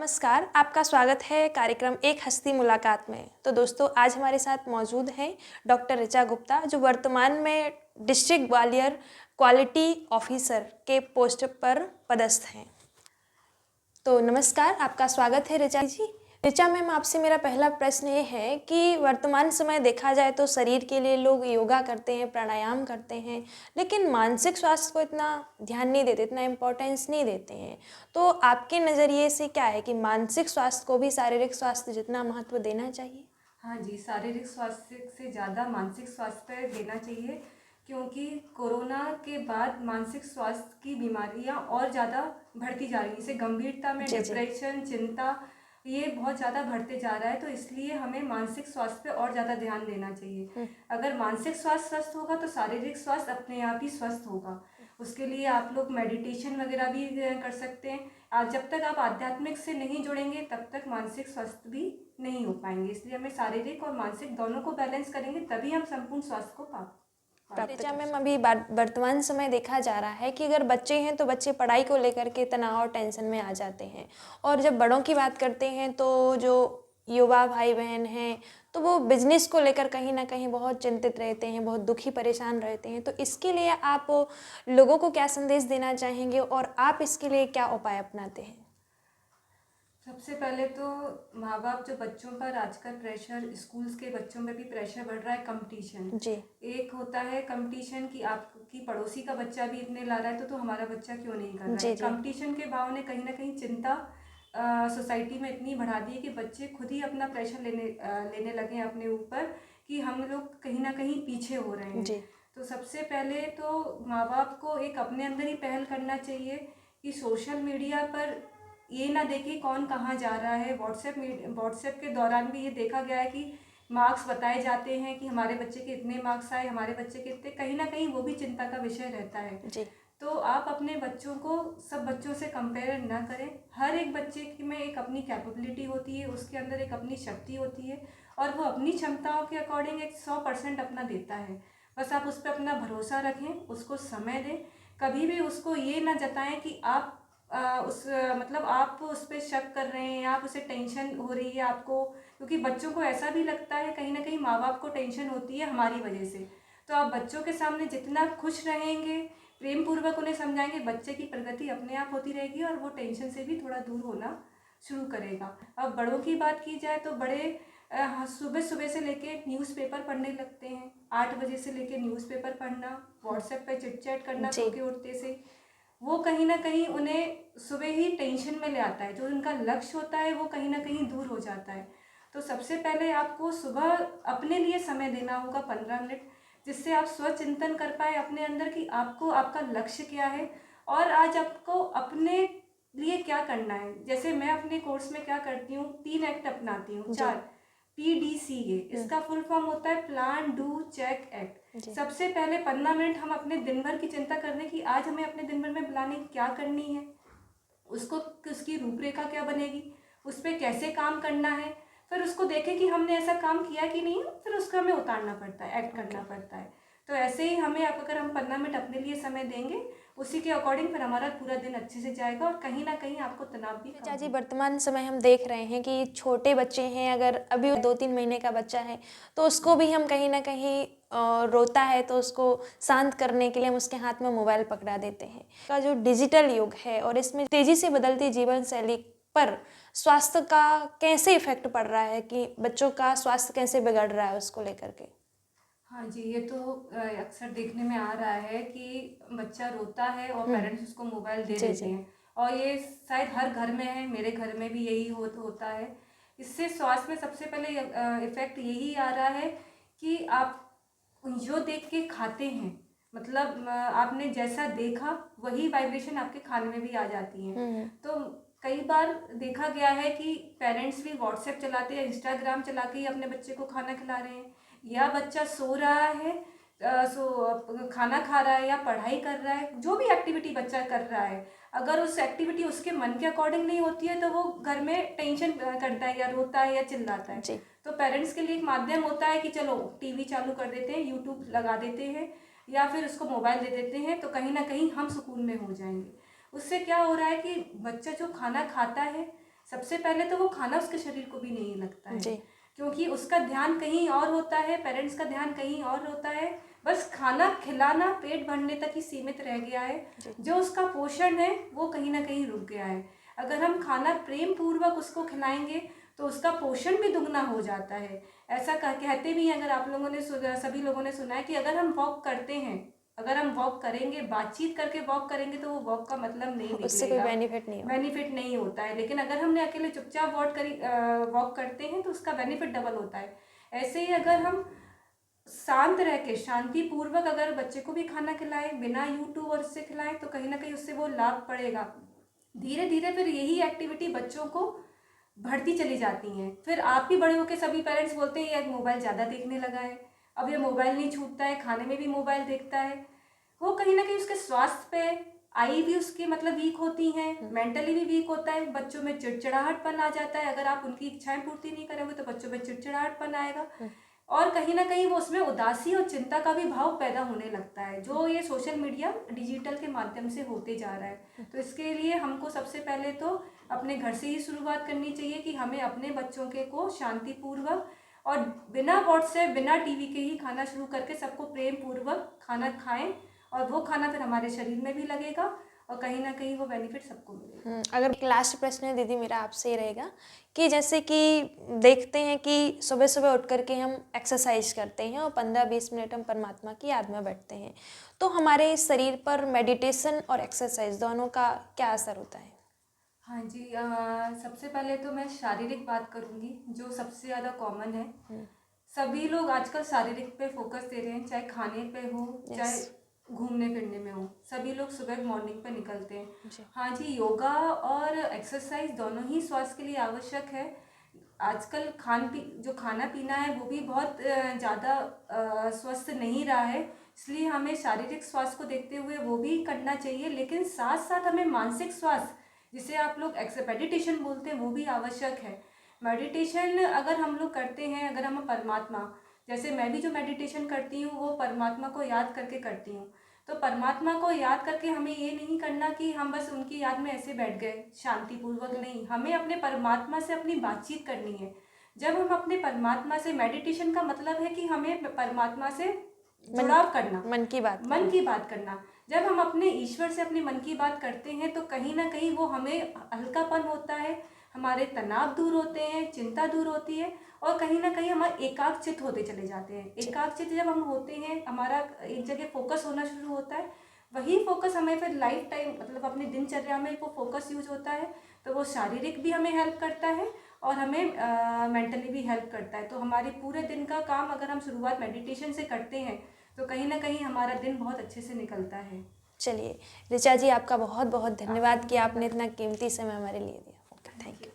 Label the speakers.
Speaker 1: नमस्कार, आपका स्वागत है कार्यक्रम एक हस्ती मुलाकात में। तो दोस्तों, आज हमारे साथ मौजूद हैं डॉक्टर ऋचा गुप्ता, जो वर्तमान में डिस्ट्रिक्ट ग्वालियर क्वालिटी ऑफिसर के पोस्ट पर पदस्थ हैं। तो नमस्कार, आपका स्वागत है ऋचा जी। ऋचा मैम, आपसे मेरा पहला प्रश्न ये है कि वर्तमान समय देखा जाए तो शरीर के लिए लोग योगा करते हैं, प्राणायाम करते हैं, लेकिन मानसिक स्वास्थ्य को इतना ध्यान नहीं देते, इतना इम्पोर्टेंस नहीं देते हैं। तो आपके नज़रिए से क्या है कि मानसिक स्वास्थ्य को भी शारीरिक स्वास्थ्य जितना महत्व देना चाहिए?
Speaker 2: हाँ जी, शारीरिक स्वास्थ्य से ज़्यादा मानसिक स्वास्थ्य पे देना चाहिए, क्योंकि कोरोना के बाद मानसिक स्वास्थ्य की बीमारियां और ज़्यादा बढ़ती जा रही हैं। इसे गंभीरता में
Speaker 1: जी जी।
Speaker 2: डिप्रेशन, चिंता, ये बहुत ज़्यादा बढ़ते जा रहा है। तो इसलिए हमें मानसिक स्वास्थ्य पे और ज़्यादा ध्यान देना चाहिए। अगर मानसिक स्वास्थ्य स्वस्थ होगा तो शारीरिक स्वास्थ्य अपने आप ही स्वस्थ होगा। उसके लिए आप लोग मेडिटेशन वगैरह भी कर सकते हैं। आज जब तक आप आध्यात्मिक से नहीं जुड़ेंगे तब तक मानसिक स्वास्थ्य भी नहीं हो पाएंगे। इसलिए हमें शारीरिक और मानसिक दोनों को बैलेंस करेंगे तभी हम संपूर्ण स्वास्थ्य को प्राप्त
Speaker 1: ऋचा
Speaker 2: कर
Speaker 1: मैम,
Speaker 2: सकते
Speaker 1: अभी वर्तमान समय देखा जा रहा है कि अगर बच्चे हैं तो बच्चे पढ़ाई को लेकर के तनाव और टेंशन में आ जाते हैं, और जब बड़ों की बात करते हैं तो जो युवा भाई बहन हैं तो वो बिजनेस को लेकर कहीं ना कहीं बहुत चिंतित रहते हैं, बहुत दुखी परेशान रहते हैं। तो इसके लिए आप लोगों को क्या संदेश देना चाहेंगे और आप इसके लिए क्या उपाय अपनाते हैं?
Speaker 2: सबसे पहले तो माँ बाप जो बच्चों पर आजकल प्रेशर, स्कूल्स के बच्चों में भी प्रेशर बढ़ रहा है, कंपटीशन।
Speaker 1: जी
Speaker 2: एक होता है कंपटीशन कि आपकी पड़ोसी का बच्चा भी इतने ला रहा है तो हमारा बच्चा क्यों नहीं कर रहा
Speaker 1: जी
Speaker 2: है।
Speaker 1: जी।
Speaker 2: कंपटीशन के भाव ने कहीं ना कहीं चिंता सोसाइटी में इतनी बढ़ा दी है कि बच्चे खुद ही अपना प्रेशर लेने लगे हैं अपने ऊपर, कि हम लोग कहीं ना कहीं पीछे हो रहे हैं।
Speaker 1: जी
Speaker 2: तो सबसे पहले तो माँ बाप को एक अपने अंदर ही पहल करना चाहिए कि सोशल मीडिया पर ये ना देखिए कौन कहाँ जा रहा है। व्हाट्सएप के दौरान भी ये देखा गया है कि मार्क्स बताए जाते हैं कि हमारे बच्चे के इतने मार्क्स आए, हमारे बच्चे के इतने, कहीं ना कहीं वो भी चिंता का विषय रहता है।
Speaker 1: जी
Speaker 2: तो आप अपने बच्चों को सब बच्चों से कंपेयर ना करें। हर एक बच्चे की में एक अपनी कैपेबिलिटी होती है, उसके अंदर एक अपनी शक्ति होती है और वो अपनी क्षमताओं के अकॉर्डिंग एक 100% अपना देता है। बस आप उस पर अपना भरोसा रखें, उसको समय दें। कभी भी उसको ये ना जताएं कि आप मतलब आप उस पर शक कर रहे हैं, आप उसे टेंशन हो रही है आपको, क्योंकि बच्चों को ऐसा भी लगता है कहीं ना कहीं माँ बाप को टेंशन होती है हमारी वजह से। तो आप बच्चों के सामने जितना खुश रहेंगे, प्रेम पूर्वक उन्हें समझाएंगे, बच्चे की प्रगति अपने आप होती रहेगी और वो टेंशन से भी थोड़ा दूर होना शुरू करेगा। अब बड़ों की बात की जाए तो बड़े सुबह सुबह से लेके न्यूज़पेपर पढ़ने लगते हैं। 8 बजे से लेके न्यूज़पेपर पढ़ना, व्हाट्सएप पे चिट चैट करना
Speaker 1: जी
Speaker 2: सो के उठते से, वो कहीं ना कहीं उन्हें सुबह ही टेंशन में ले आता है। जो उनका लक्ष्य होता है वो कहीं ना कहीं दूर हो जाता है। तो सबसे पहले आपको सुबह अपने लिए समय देना होगा 15 मिनट, जिससे आप स्वचिंतन कर पाए अपने अंदर कि आपको आपका लक्ष्य क्या है और आज आपको अपने लिए क्या करना है। जैसे मैं अपने कोर्स में क्या करती हूँ, 3 एक्ट अपनाती हूँ,
Speaker 1: जी
Speaker 2: 4 PDCA। इसका फुल फॉर्म होता है प्लान डू चेक एक्ट।
Speaker 1: जी
Speaker 2: सबसे पहले 15 मिनट हम अपने दिन भर की चिंता करने की, आज हमें अपने दिन भर में प्लानिंग क्या करनी है, उसको उसकी रूपरेखा क्या बनेगी, उस पर कैसे काम करना है। फिर उसको देखें कि हमने ऐसा काम किया कि नहीं, फिर उसको हमें उतारना पड़ता है, एक्ट करना पड़ता है। तो ऐसे ही हमें अगर हम 15 मिनट अपने लिए समय देंगे, उसी के अकॉर्डिंग फिर हमारा पूरा दिन अच्छे से जाएगा और कहीं ना कहीं आपको तनाव भी कम
Speaker 1: ऋचा जी,
Speaker 2: होगा।
Speaker 1: वर्तमान समय हम देख रहे हैं कि छोटे बच्चे हैं, अगर अभी 2-3 महीने का बच्चा है तो उसको भी हम कहीं ना कहीं रोता है तो उसको शांत करने के लिए हम उसके हाथ में मोबाइल पकड़ा देते हैं। का जो डिजिटल युग है और इसमें तेजी से बदलती जीवन शैली पर स्वास्थ्य का कैसे इफेक्ट पड़ रहा है, कि बच्चों का स्वास्थ्य कैसे बिगड़ रहा है उसको लेकर के?
Speaker 2: हाँ जी, ये तो अक्सर देखने में आ रहा है कि बच्चा रोता है और पेरेंट्स उसको मोबाइल दे
Speaker 1: जी
Speaker 2: देते
Speaker 1: जी
Speaker 2: हैं। और ये शायद हर घर में है, मेरे घर में भी यही होता है। इससे स्वास्थ्य में सबसे पहले इफेक्ट यही आ रहा है कि आप जो देख के खाते हैं, मतलब आपने जैसा देखा वही वाइब्रेशन आपके खाने में भी आ जाती है। तो कई बार देखा गया है कि पेरेंट्स भी व्हाट्सएप चलाते हैं, इंस्टाग्राम चला के ही अपने बच्चे को खाना खिला रहे हैं, या बच्चा सो रहा है, खाना खा रहा है या पढ़ाई कर रहा है, जो भी एक्टिविटी बच्चा कर रहा है, अगर उस एक्टिविटी उसके मन के अकॉर्डिंग नहीं होती है तो वो घर में टेंशन करता है या रोता है या चिल्लाता है।
Speaker 1: जी
Speaker 2: तो पेरेंट्स के लिए एक माध्यम होता है कि चलो टीवी चालू कर देते हैं, यूट्यूब लगा देते हैं या फिर उसको मोबाइल दे देते हैं, तो कहीं ना कहीं हम सुकून में हो जाएंगे। उससे क्या हो रहा है कि बच्चा जो खाना खाता है, सबसे पहले तो वो खाना उसके शरीर को भी नहीं लगता है,
Speaker 1: जी।
Speaker 2: क्योंकि उसका ध्यान कहीं और होता है, पेरेंट्स का ध्यान कहीं और होता है, बस खाना खिलाना पेट भरने तक ही सीमित रह गया है। जो उसका पोषण है वो कहीं ना कहीं रुक गया है। अगर हम खाना प्रेम पूर्वक उसको खिलाएंगे तो उसका पोषण भी दुगना हो जाता है। ऐसा कहते भी हैं, अगर आप लोगों ने सभी लोगों ने सुना है कि अगर हम वॉक करते हैं, अगर हम वॉक करेंगे, बातचीत करके वॉक करेंगे तो वो वॉक का मतलब नहीं
Speaker 1: उससे कोई
Speaker 2: निकलेगा,
Speaker 1: बेनिफिट नहीं होगा।
Speaker 2: बेनिफिट नहीं होता है। लेकिन अगर हमने अकेले चुपचाप वॉक करते हैं तो उसका बेनिफिट डबल होता है। ऐसे ही अगर हम शांत रह के शांतिपूर्वक अगर बच्चे को भी खाना खिलाएं, बिना यूट्यूब और उससे खिलाएं, तो कहीं ना कहीं उससे वो लाभ पड़ेगा। धीरे धीरे फिर यही एक्टिविटी बच्चों को बढ़ती चली जाती हैं। फिर आप भी बड़े होकर सभी पेरेंट्स बोलते हैं ये मोबाइल ज़्यादा देखने लगा है, अब ये मोबाइल नहीं छूटता है, खाने में भी मोबाइल देखता है। वो कहीं ना कहीं उसके स्वास्थ्य पे, आई भी उसकी मतलब वीक होती हैं, मेंटली भी वीक होता है, बच्चों में चिड़चिड़ाहटपन आ जाता है। अगर आप उनकी इच्छाएं पूर्ति नहीं करोगे तो बच्चों में चिड़चिड़ाहटपन आएगा, और कहीं ना कहीं वो उसमें उदासी और चिंता का भी भाव पैदा होने लगता है, जो ये सोशल मीडिया डिजिटल के माध्यम से होते जा रहा है। तो इसके लिए हमको सबसे पहले तो अपने घर से ही शुरुआत करनी चाहिए कि हमें अपने बच्चों के को शांतिपूर्वक और बिना व्हाट्सएप, बिना टीवी के ही खाना शुरू करके सबको प्रेम पूर्वक खाना खाएं, और वो खाना फिर हमारे शरीर में भी लगेगा और कहीं ना कहीं वो बेनिफिट सबको मिलेगा।
Speaker 1: अगर एक लास्ट प्रश्न है दीदी मेरा आपसे ये रहेगा कि जैसे कि देखते हैं कि सुबह सुबह उठ करके हम एक्सरसाइज करते हैं और 15-20 मिनट हम परमात्मा की याद में बैठते हैं, तो हमारे शरीर पर मेडिटेशन और एक्सरसाइज दोनों का क्या असर होता है?
Speaker 2: हाँ जी, सबसे पहले तो मैं शारीरिक बात करूँगी, जो सबसे ज़्यादा कॉमन है। सभी लोग आजकल शारीरिक पे फोकस दे रहे हैं, चाहे खाने पे हो, चाहे घूमने फिरने में हो, सभी लोग सुबह मॉर्निंग पे निकलते हैं। हाँ जी, योगा और एक्सरसाइज दोनों ही स्वास्थ्य के लिए आवश्यक है। आजकल जो खाना पीना है वो भी बहुत ज़्यादा स्वस्थ नहीं रहा है, इसलिए हमें शारीरिक स्वास्थ्य को देखते हुए वो भी करना चाहिए, लेकिन साथ साथ हमें मानसिक स्वास्थ्य, जिसे आप लोग मेडिटेशन बोलते हैं, वो भी आवश्यक है। मेडिटेशन अगर हम लोग करते हैं, अगर हम परमात्मा, जैसे मैं भी जो मेडिटेशन करती हूँ वो परमात्मा को याद करके करती हूँ, तो परमात्मा को याद करके हमें ये नहीं करना कि हम बस उनकी याद में ऐसे बैठ गए शांतिपूर्वक, नहीं, हमें अपने परमात्मा से अपनी बातचीत करनी है। जब हम अपने परमात्मा से, मेडिटेशन का मतलब है कि हमें परमात्मा से जुड़ाव करना, मन की बात करना। जब हम अपने ईश्वर से अपने मन की बात करते हैं तो कहीं ना कहीं वो हमें हल्कापन होता है, हमारे तनाव दूर होते हैं, चिंता दूर होती है, और कहीं ना कहीं हमारे एकाग्रचित होते चले जाते हैं। एकाग्रचित जब हम होते हैं, हमारा एक जगह फोकस होना शुरू होता है, वही फोकस हमें फिर लाइफ टाइम मतलब अपनी दिनचर्या में वो फोकस यूज होता है, तो वो शारीरिक भी हमें हेल्प करता है और हमें मेंटली भी हेल्प करता है। तो हमारी पूरे दिन का काम अगर हम शुरुआत मेडिटेशन से करते हैं तो कहीं ना कहीं हमारा दिन बहुत अच्छे से निकलता है।
Speaker 1: चलिए ऋचा जी, आपका बहुत बहुत धन्यवाद कि आपने इतना कीमती समय हमारे लिए दिया। Thank you.